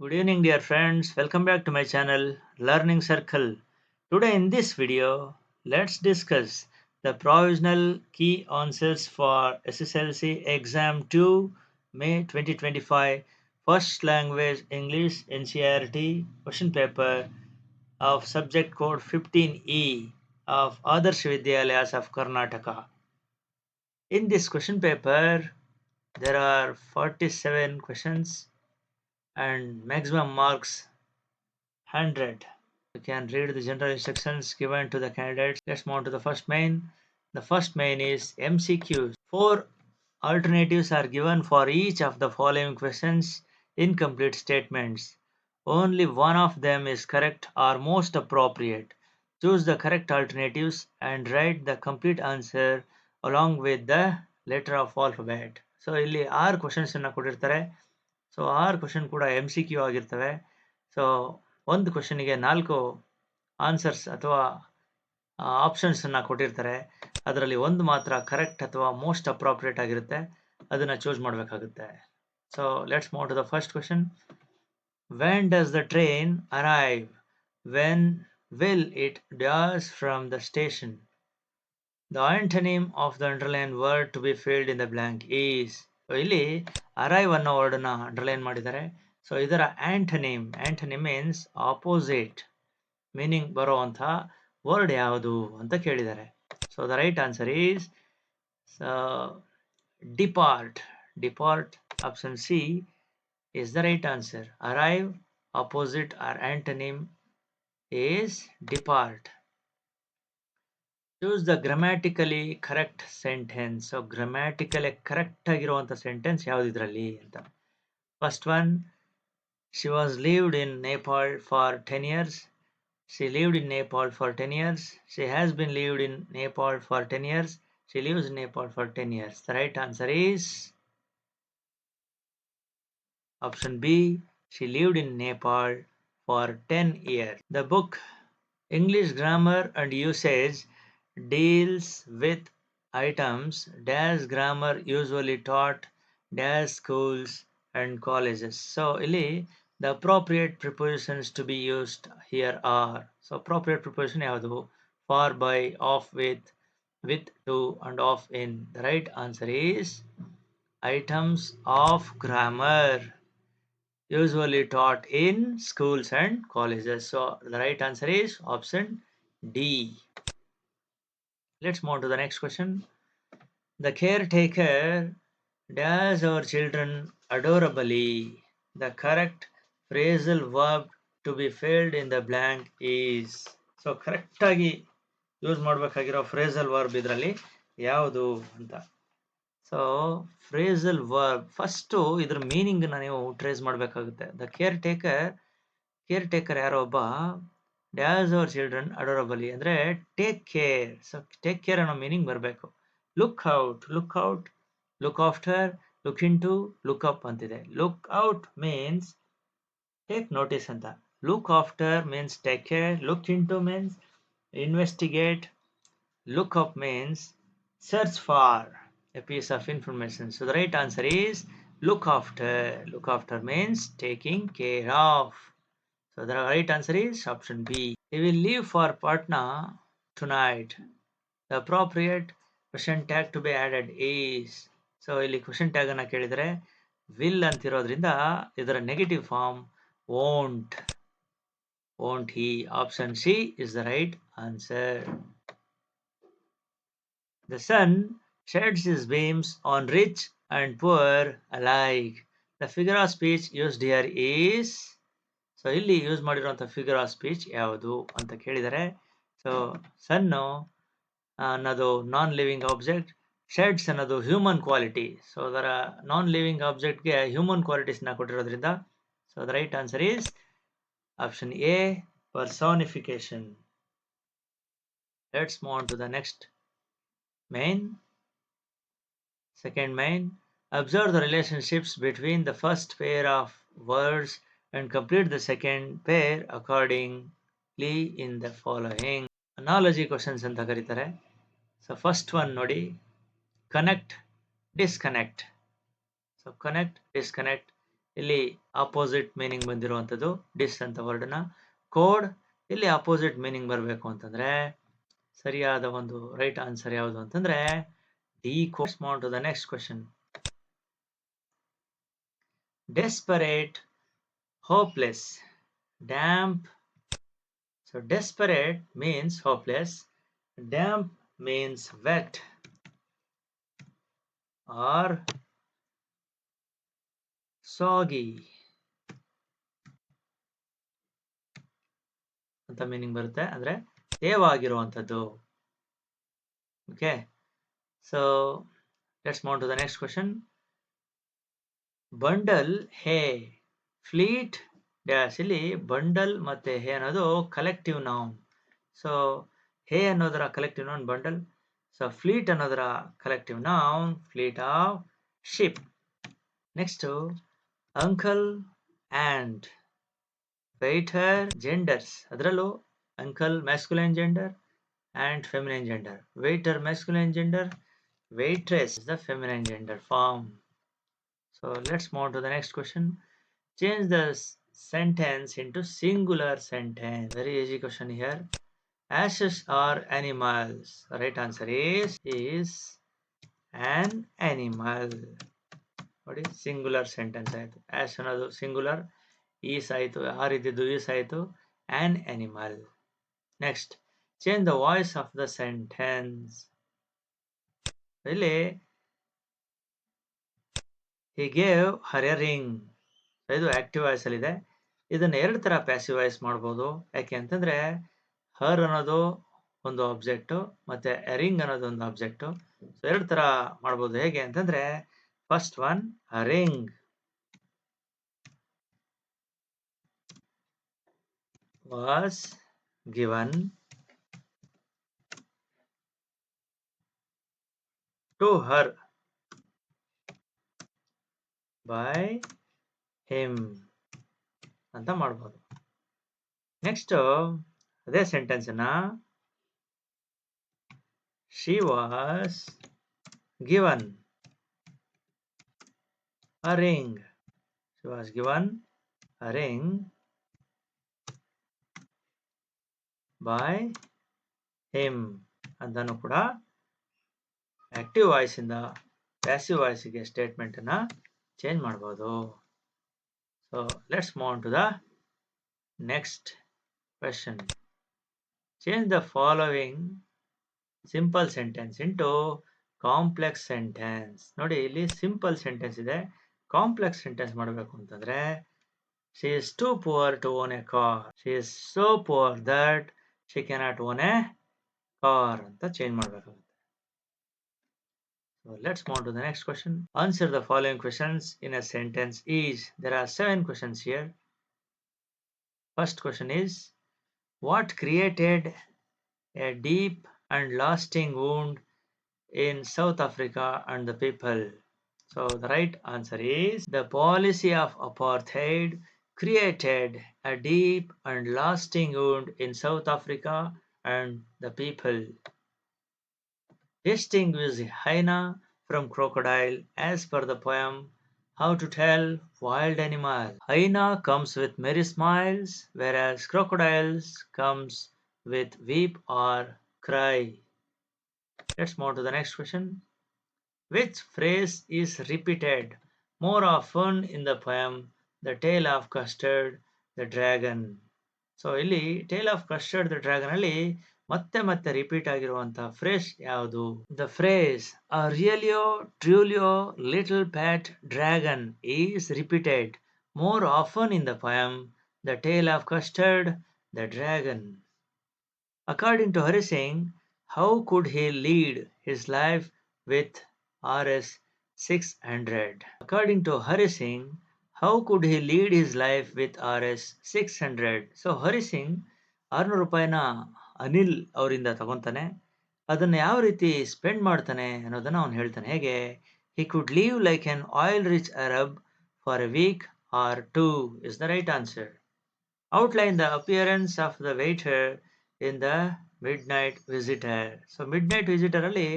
Good evening, dear friends. Welcome back to my channel, Learning Circle. Today, in this video, let's discuss the provisional key answers for SSLC Exam 2, May 2025, First Language English NCERT question paper of subject code 15E of Adarsh Vidyalayas of Karnataka. In this question paper, there are 47 questions and maximum marks 100. You can read the general instructions given to the candidates. Let's move on to the first main. The first main is MCQs. Four alternatives are given for each of the following questions in complete statements. Only one of them is correct or most appropriate. Choose the correct alternatives and write the complete answer along with the letter of alphabet. So ಇಲ್ಲಿ 6 questions ಅನ್ನ ಕೊಟ್ಟಿರ್ತಾರೆ. So 6 question ಕೂಡ MCQ ಆಗಿರ್ತವೆ. So ಒಂದು ಕ್ವಶನ್ಗೆ 4 answers ಅಥವಾ options ಅನ್ನ ಕೊಟ್ಟಿರ್ತಾರೆ. ಅದರಲ್ಲಿ ಒಂದು ಮಾತ್ರ ಕರೆಕ್ಟ್ ಅಥವಾ ಮೋಸ್ಟ್ ಅಪ್ರೋಪ್ರಿಯೇಟ್ ಆಗಿರುತ್ತೆ. ಅದನ್ನ ಚೂಸ್ ಮಾಡಬೇಕಾಗುತ್ತೆ. So let's move to the first question. When does the train arrive? When will it dash from the station? The antonym of the underlined word to be filled in the blank is. ಇಲ್ಲಿ arrive ಅನ್ನೋ word ಅನ್ನ underline ಮಾಡಿದ್ದಾರೆ. So ಇದರ ಆಂಟನಿಮ್ means opposite meaning ಬರುವಂತ word ಯಾವುದು ಅಂತ ಕೇಳಿದ್ದಾರೆ. So the right answer is depart option C is the right answer. Arrive, opposite or antonym is depart. Choose the grammatically correct sentence. So grammatically correct ಆಗಿರುವಂತ sentence ಯಾವುದು ಇದರಲ್ಲಿ ಅಂತ. First one, she was lived in Nepal for 10 years. She lived in Nepal for 10 years. She has been lived in Nepal for 10 years. She lives in Nepal for 10 years. The right answer is option B. She lived in Nepal for 10 years. The book English Grammar and Usage deals with items dash grammar usually taught dash schools and colleges. So ಇಲ್ಲಿ the appropriate prepositions to be used here are. So appropriate preposition ಯಾವುದು? For, by, of, with, to and of, in. The right answer is items of grammar usually taught in schools and colleges. So the right answer is option D. Let's move to the next question. The caretaker does our children adorably. The correct phrasal verb to be filled in the blank is. So correct ಆಗಿ use ಮಾಡಬೇಕಾಗಿರೋ phrasal verb ಇದರಲ್ಲಿ ಯಾವುದು ಅಂತ. So phrasal verb first ಇದ್ರ meaning ನೀವು trace ಮಾಡಬೇಕಾಗುತ್ತೆ. The care taker ಯಾರೋ ಒಬ್ಬ ಡ್ಯಾಸ್ ಅವರ್ ಚಿಲ್ಡ್ರನ್ ಅಡೋರಬಲಿ ಅಂದ್ರೆ take care. So take care ಅನ್ನೋ ಮೀನಿಂಗ್ ಬರಬೇಕು. Look out look after, look into, look up ಅಂತಿದೆ. Look out means take notice ಅಂತ. Look after means take care, look into means investigate, look up means search for a piece of information. So the right answer is look after. Look after means taking care of. So the right answer is option B. We will leave for Patna tonight. The appropriate question tag to be added is. So ಇಲ್ಲಿ question tag ಅನ್ನ ಕೇಳಿದರೆ will ಅಂತಿರೋದ್ರಿಂದ ಇದರ negative form won't he. Option C is the right answer. The sun sheds his beams on rich and poor alike. The figure of speech used here is. So ಇಲ್ಲಿ use ಮಾಡಿರುವಂಥ figure of speech ಯಾವುದು ಅಂತ ಕೇಳಿದರೆ. So sun ಅನ್ನೋದು non living object, sheds ಅನ್ನೋದು human quality. So ಅದರ non living ಆಬ್ಜೆಕ್ಟ್ಗೆ human ಕ್ವಾಲಿಟೀಸ್ನ ಕೊಟ್ಟಿರೋದ್ರಿಂದ so the right answer is option A, personification. Let's move on to the next main. Second main, observe the relationships between the first pair of words and complete the second pair accordingly in the following. Analogy questions ಅಂತ ಕರೀತಾರೆ. So first one ನೋಡಿ, connect disconnect. So connect disconnect ಇಲ್ಲಿ opposite meaning ಬಂದಿರುವಂಥದ್ದು dis ಅಂತ ವರ್ಡ್ನ. Code ಇಲ್ಲಿ opposite meaning ಬರಬೇಕು ಅಂತಂದ್ರೆ ಸರಿಯಾದ ಒಂದು ರೈಟ್ ಆನ್ಸರ್ ಯಾವುದು ಅಂತಂದ್ರೆ D code. On to the next question. Desperate, hopeless, damp. So desperate means hopeless, damp means wet or soggy ಅಂತ ಮೀನಿಂಗ್ ಬರುತ್ತೆ, ಅಂದ್ರೆ ತೇವಾಗಿರುವಂಥದ್ದು. Okay, so let's move to the next question. Bundle hay, fleet dash. ಇಲ್ಲಿ bundle ಮತ್ತೆ hay ಅನ್ನೋದು collective noun. So hay ಅನ್ನೋದರ collective noun bundle. So fleet ಅನ್ನೋದರ collective noun fleet of ship. Next uncle and waiter genders. ಅದರಲ್ಲೂ uncle masculine gender and feminine gender. Waiter masculine gender, waitress is the feminine gender form. So let's move to the next question. Change the sentence into singular sentence. Very easy question here. Ashes are animals. Right answer is an animal. What is singular sentence? Ash another singular, is ಆಯಿತು, R ಇದ್ದಿದ್ದು is ಆಯಿತು, an animal. Next, change the voice of the sentence. ಇಲ್ಲಿ he gave her a ring. ಇದು active voice ಅಲ್ಲಿ ಇದೆ. ಇದನ್ನ ಎರಡು ತರ ಪ್ಯಾಸಿವ್ ವಾಯ್ಸ್ ಮಾಡ್ಬೋದು. ಯಾಕೆ ಅಂತಂದ್ರೆ ಹರ್ ಅನ್ನೋದು ಒಂದು ಆಬ್ಜೆಕ್ಟ್ ಮತ್ತೆ ರಿಂಗ್ ಅನ್ನೋದು ಒಂದು ಆಬ್ಜೆಕ್ಟ್. ಸೊ ಎರಡು ತರ ಮಾಡ್ಬೋದು. ಹೇಗೆ ಅಂತಂದ್ರೆ first one, ring was given to her by him ಅಂತ ಮಾಡ್ಬೋದು. ನೆಕ್ಸ್ಟ್ ಅದೇ ಸೆಂಟೆನ್ಸ್ ಅನ್ನ she was given a ring. She was given a ring by him ಅಂತಾನು ಕೂಡ ಆಕ್ಟಿವ್ ವಾಯ್ಸ್ ಇಂದ ಪ್ಯಾಸಿವ್ ವಾಯ್ಸ್ಗೆ ಸ್ಟೇಟ್ಮೆಂಟ್ ಅನ್ನ ಚೇಂಜ್ ಮಾಡ್ಬೋದು. So let's move on to the next question. Change the following simple sentence into complex sentence. ನೋಡಿ, ಇಲ್ಲಿ simple sentence ಇದೆ. Complex sentence ಮಾಡಬೇಕು ಅಂತಂದ್ರೆ she is too poor to own a car. She is so poor that she cannot own a car ಅಂತ change ಮಾಡಬೇಕಾಗುತ್ತೆ. So let's move to the next question. Answer the following questions in a sentence each. There are 7 questions here. First question is, what created a deep and lasting wound in South Africa and the people? So the right answer is the policy of apartheid created a deep and lasting wound in South Africa and the people. Distinguish hyena from crocodile as per the poem How to Tell Wild Animal. Hyena comes with merry smiles, whereas crocodiles comes with weep or cry. Let's move to the next question. Which phrase is repeated more often in the poem The Tale of Custard the Dragon? So ಇಲ್ಲಿ tale of Custard the Dragon ಅಲ್ಲಿ ಮತ್ತೆ ಮತ್ತೆ repeat ಆಗಿರುವಂತ phrase ಯಾವುದು? The phrase a realio trulio little pet dragon is repeated more often in the poem the tale of Custard the Dragon. According to Hari Singh, how could he lead his life with Rs 600? According to Hari Singh, how could he lead his life with Rs 600? So Hari Singh 600 ರೂಪಾಯಿನ ಅನಿಲ್ ಅವರಿಂದ ತಗೊಂತಾನೆ. ಅದನ್ನ ಯಾವ ರೀತಿ spend ಮಾಡ್ತಾನೆ ಅನ್ನೋದನ್ನ ಅವನು ಹೇಳ್ತಾನೆ. ಹೇಗೆ? He could live like an oil-rich Arab for a week or two is the right answer. Outline the appearance of the waiter in the mid night visitor. So mid night visitor ಅಲ್ಲಿ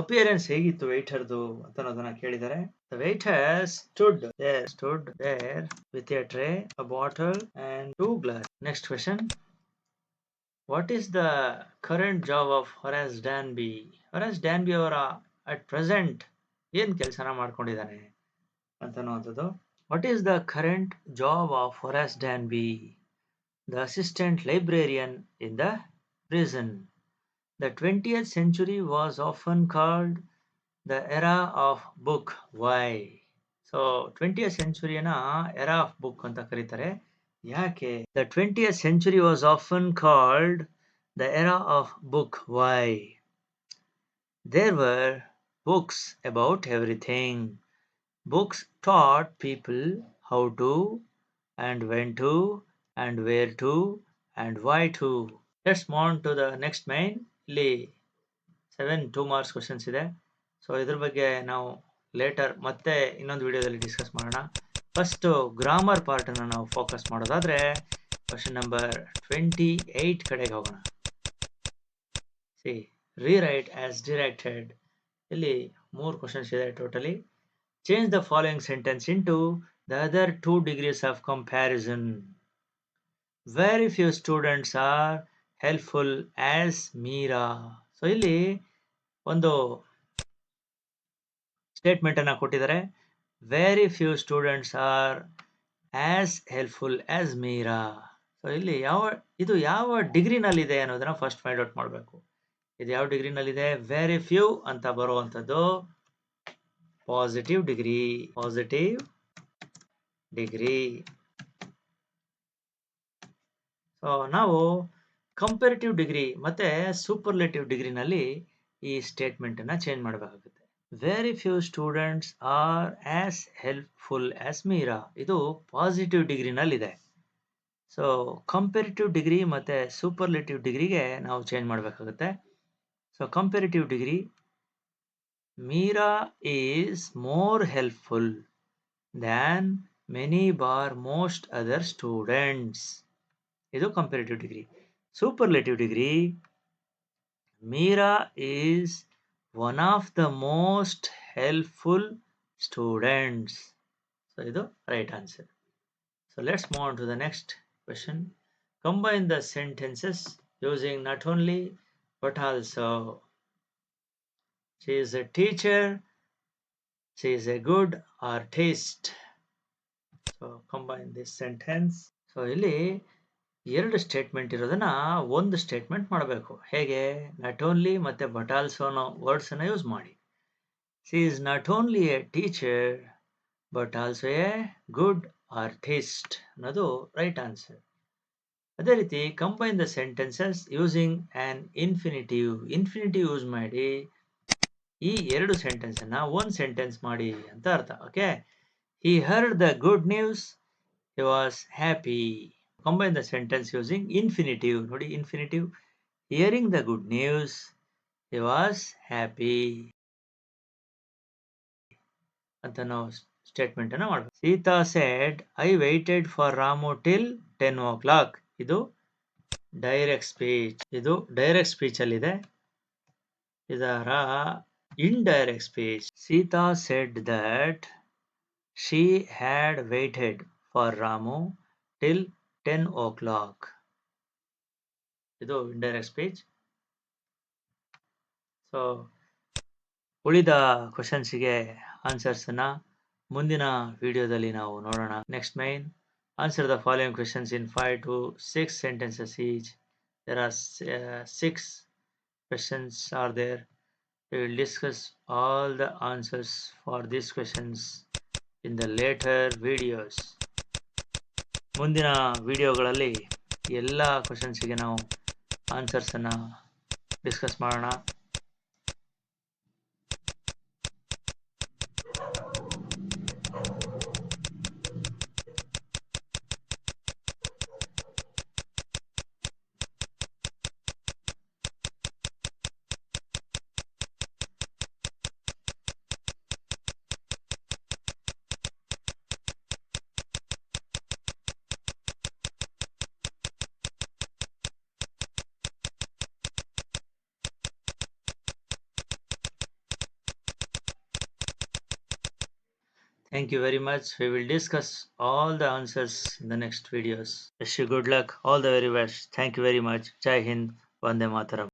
appearance ಹೇಗಿತ್ತು ವೇಟರ್ದು ಅಂತ ಅನ್ನೋದನ್ನ ಕೇಳಿದ್ದಾರೆ. The waiter stood there with a tray, a bottle and 2 glasses. Next question. What is the current job of Horace Danby? Horace Danby ಅವರ at present ಏನ್ ಕೆಲಸನ ಮಾಡ್ಕೊಂಡಿದ್ದಾನೆ ಅಂತ ಅನ್ನುವಂಥದ್ದು. What is the current job of Horace Danby? The assistant librarian in the prison. The 20th century was often called the era of book. Why? So 20th centuryನ era of book ಅಂತ ಕರೀತಾರೆ. ಯಾಕೆ? The 20th century was often called the era of book. Why? There were books about everything. Books taught people how to and when to and where to and why to. Let's move on to the next main. ಇಲ್ಲಿ 7 2 marks questions ಇದೆ. So ಇದ್ರ ಬಗ್ಗೆ ನಾವು litre ಮತ್ತೆ ಇನ್ನೊಂದು ವಿಡಿಯೋದಲ್ಲಿ discuss ಮಾಡೋಣ. First grammar part ಅನ್ನು ನಾವು ಫೋಕಸ್ ಮಾಡೋದಾದ್ರೆ ಕ್ವಶನ್ ನಂಬರ್ 28 ಕಡೆಗೆ ಹೋಗೋಣ. C rewrite as directed. ಇಲ್ಲಿ 3 ಕ್ವಶನ್ಸ್ ಇದೆ totally. Change the following sentence into the other 2 degrees of comparison. Very few students are helpful as Meera. So ಇಲ್ಲಿ ಒಂದು ಸ್ಟೇಟ್ಮೆಂಟ್ ಅನ್ನ ಕೊಟ್ಟಿದ್ದಾರೆ. Very few students are as helpful as Meera. So ಇಲ್ಲಿ ಇದು ಯಾವ ಡಿಗ್ರಿನಲ್ಲಿದೆ ಅನ್ನೋದನ್ನ ಫಸ್ಟ್ ಫೈಂಡ್ ಔಟ್ ಮಾಡಬೇಕು. ಇದು ಯಾವ ಡಿಗ್ರಿನಲ್ಲಿದೆ? ವೆರಿ ಫ್ಯೂ ಅಂತ ಬರುವಂಥದ್ದು ಪಾಸಿಟಿವ್ ಡಿಗ್ರಿ. ಸೊ ನಾವು ಕಂಪೇರಿಟಿವ್ ಡಿಗ್ರಿ ಮತ್ತೆ ಸೂಪರ್ಲೇಟಿವ್ ಡಿಗ್ರಿನಲ್ಲಿ ಈ ಸ್ಟೇಟ್ಮೆಂಟ್ ಅನ್ನ ಚೇಂಜ್ ಮಾಡಬೇಕಾಗುತ್ತೆ. Very few students are as helpful as Meera ಇದು ಪಾಸಿಟಿವ್ ಡಿಗ್ರಿನಲ್ಲಿದೆ. ಸೊ ಕಂಪೇರಿಟಿವ್ ಡಿಗ್ರಿ ಮತ್ತೆ ಸೂಪರ್ಲೇಟಿವ್ ಡಿಗ್ರಿಗೆ ನಾವು ಚೇಂಜ್ ಮಾಡಬೇಕಾಗುತ್ತೆ. So comparative degree, Meera is more helpful than many bar most other students. ಇದು comparative degree. Superlative degree, Meera is one of the most helpful students. So idu right answer. So let's move on to the next question. Combine the sentences using not only but also. She is a teacher. She is a good artist. So combine this sentence. So ಇಲ್ಲಿ 2 statement ಇರೋದನ್ನ ಒಂದು statement ಮಾಡಬೇಕು. ಹೇಗೆ? Not only ಮತ್ತೆ but also ಅನ್ನೋ words ಅನ್ನ use ಮಾಡಿ. She is not only A teacher but also A good artist ಅನ್ನೋದು ರೈಟ್ ಆನ್ಸರ್. ಅದೇ ರೀತಿ combine the sentences using on infinitive use ಮಾಡಿ ಈ 2 ಸೆಂಟೆನ್ಸ್ ಅನ್ನ ಒಂದು ಸೆಂಟೆನ್ಸ್ ಮಾಡಿ ಅಂತ ಅರ್ಥ. Okay, he heard the good news, he was happy. Combine the sentence using infinitive. ನೋಡಿ infinitive. Hearing the good news, he was happy. ಅಂತ ನಾವು ಸ್ಟೇಟ್ಮೆಂಟ್ ಅನ್ನ ಮಾಡಬೇಕು. Sita said, I waited for Ramu till 10 o'clock. ಇದು direct speech ಅಲ್ಲಿದೆ. ಇದರ indirect speech. Sita said that she had waited for Ramu till 10 o'clock. ಇದು indirect speech. So ಉಳಿದ ಕ್ವಶನ್ಸ್ಗೆ answers ಅನ್ನ ಮುಂದಿನ ವಿಡಿಯೋದಲ್ಲಿ ನಾವು ನೋಡೋಣ. Next main, answer the following questions in 5 to 6 sentences each. There are 6 questions are there. We will discuss all the answers for these questions in the later videos. ಮುಂದಿನ ವಿಡಿಯೋಗಳಲ್ಲಿ ಎಲ್ಲ ಕ್ವಶನ್ಸ್ಗೆ ನಾವು answers ಅನ್ನ ಡಿಸ್ಕಸ್ ಮಾಡೋಣ. Thank you very much. We will discuss all the answers in the next videos. Wish you good luck. All the very best. Thank you very much. Jai Hind. Vande Mataram.